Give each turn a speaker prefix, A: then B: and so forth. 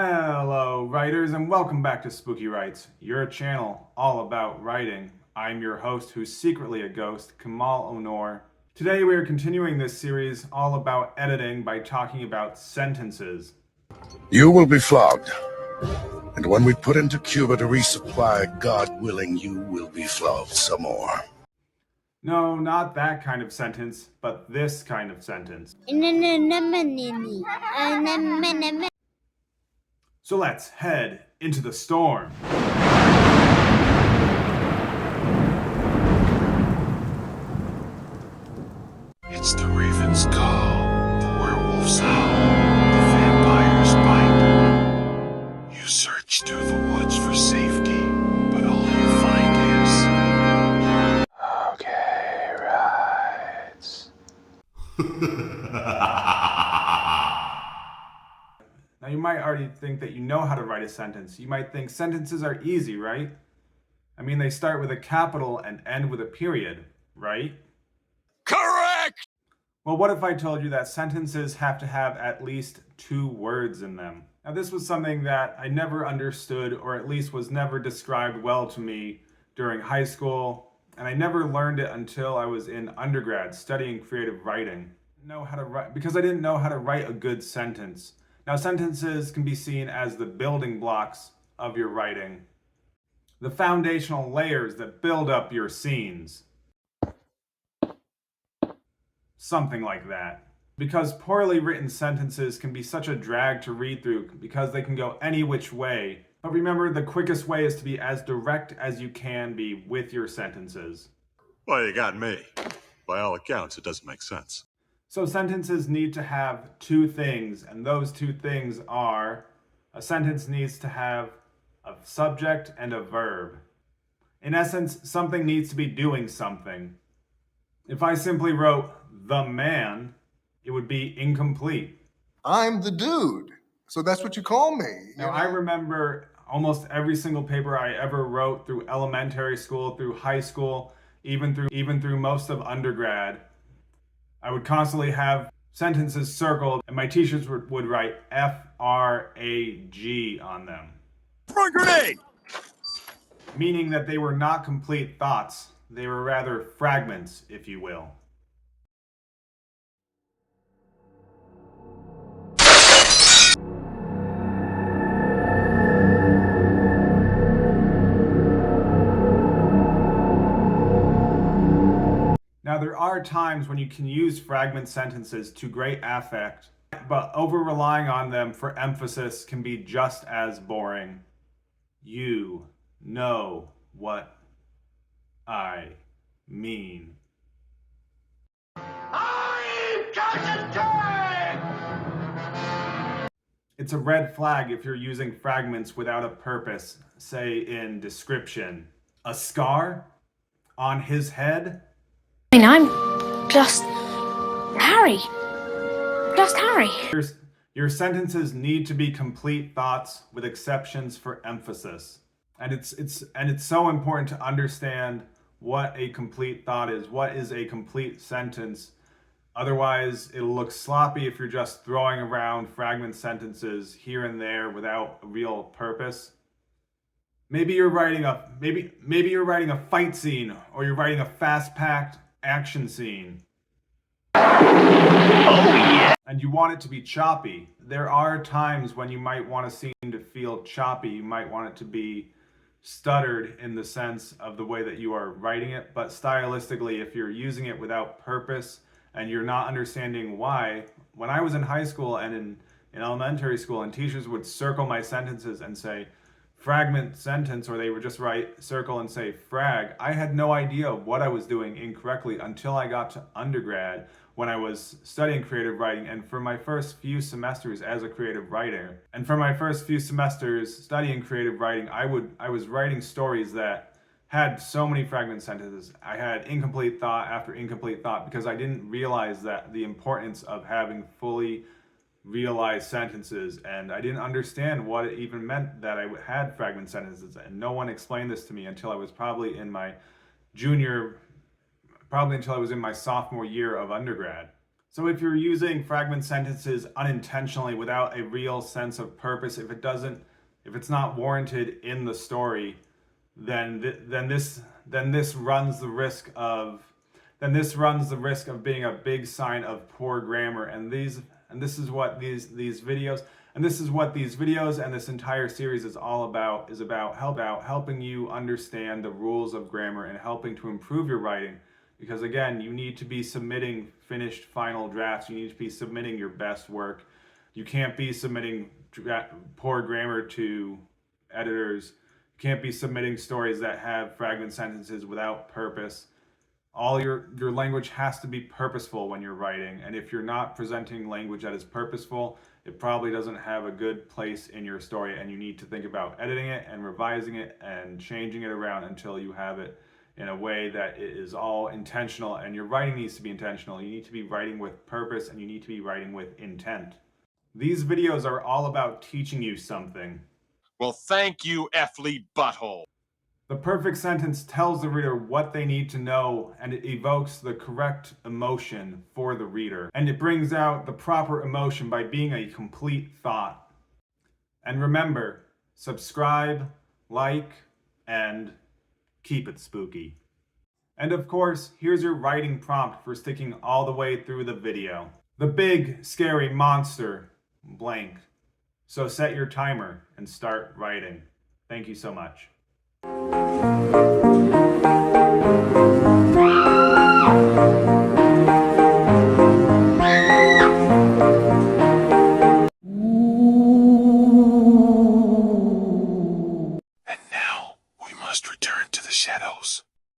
A: Hello, writers, and welcome back to Spooky Writes, your channel all about writing. I'm your host, who's secretly a ghost, Kemal Onor. Today we are continuing this series all about editing by talking about sentences.
B: You will be flogged, and when we put into Cuba to resupply, God willing, you will be flogged some more.
A: No, not that kind of sentence, but this kind of sentence. So let's head into the storm.
B: It's the raven's call, the werewolf's howl, the vampire's bite. You search through the woods for safety, but all you find is... Okay, rights.
A: Now you might already think that you know how to write a sentence. You might think sentences are easy, right? I mean, they start with a capital and end with a period, right?
B: Correct!
A: Well, what if I told you that sentences have to have at least 2 words in them? Now, this was something that I never understood, or at least was never described well to me during high school, and I never learned it until I was in undergrad studying creative writing. Because I didn't know how to write a good sentence. Now, sentences can be seen as the building blocks of your writing, the foundational layers that build up your scenes. Something like that. Because poorly written sentences can be such a drag to read through because they can go any which way. But remember, the quickest way is to be as direct as you can be with your sentences.
C: Well, you got me. By all accounts, it doesn't make sense.
A: So sentences need to have 2 things, and those 2 things are, a sentence needs to have a subject and a verb. In essence, something needs to be doing something. If I simply wrote the man, it would be incomplete.
D: I'm the dude, so that's what you call me.
A: Now, I remember almost every single paper I ever wrote through elementary school, through high school, even through most of undergrad. I would constantly have sentences circled, and my teachers would write F-R-A-G on them.
C: Front grenade!
A: Meaning that they were not complete thoughts. They were rather fragments, if you will. Now, there are times when you can use fragment sentences to great effect, but over-relying on them for emphasis can be just as boring. You know what I mean. It's a red flag if you're using fragments without a purpose, say in description. A scar on his head?
E: I mean, I'm just Harry. Just Harry.
A: Your sentences need to be complete thoughts with exceptions for emphasis. And it's so important to understand what a complete thought is. What is a complete sentence? Otherwise, it'll look sloppy if you're just throwing around fragment sentences here and there without a real purpose. Maybe you're writing a fight scene, or you're writing a fast-packed action scene. Oh yeah. And you want it to be choppy. There are times when you might want a scene to feel choppy. You might want it to be stuttered in the sense of the way that you are writing it, but stylistically, if you're using it without purpose and you're not understanding why, when I was in high school and in elementary school, and teachers would circle my sentences and say fragment sentence, or they would just write circle and say frag, I had no idea what I was doing incorrectly until I got to undergrad when I was studying creative writing, and for my first few semesters as a creative writer. And for my first few semesters studying creative writing, I was writing stories that had so many fragment sentences. I had incomplete thought after incomplete thought because I didn't realize that the importance of having fully realized sentences, and I didn't understand what it even meant that I had fragment sentences, and no one explained this to me until I was probably in my sophomore year of undergrad. So if you're using fragment sentences unintentionally without a real sense of purpose, if it's not warranted in the story, then this runs the risk of being a big sign of poor grammar. And this is what these videos and this entire series is all about, helping you understand the rules of grammar and helping to improve your writing. Because again, you need to be submitting finished final drafts. You need to be submitting your best work. You can't be submitting poor grammar to editors. You can't be submitting stories that have fragment sentences without purpose. All your language has to be purposeful when you're writing. And if you're not presenting language that is purposeful, it probably doesn't have a good place in your story. And you need to think about editing it and revising it and changing it around until you have it in a way that it is all intentional. And your writing needs to be intentional. You need to be writing with purpose, and you need to be writing with intent. These videos are all about teaching you something.
F: Well, thank you, F-Lee Butthole.
A: The perfect sentence tells the reader what they need to know, and it evokes the correct emotion for the reader. And it brings out the proper emotion by being a complete thought. And remember, subscribe, like, and keep it spooky. And of course, here's your writing prompt for sticking all the way through the video. The big, scary monster, blank. So set your timer and start writing. Thank you so much.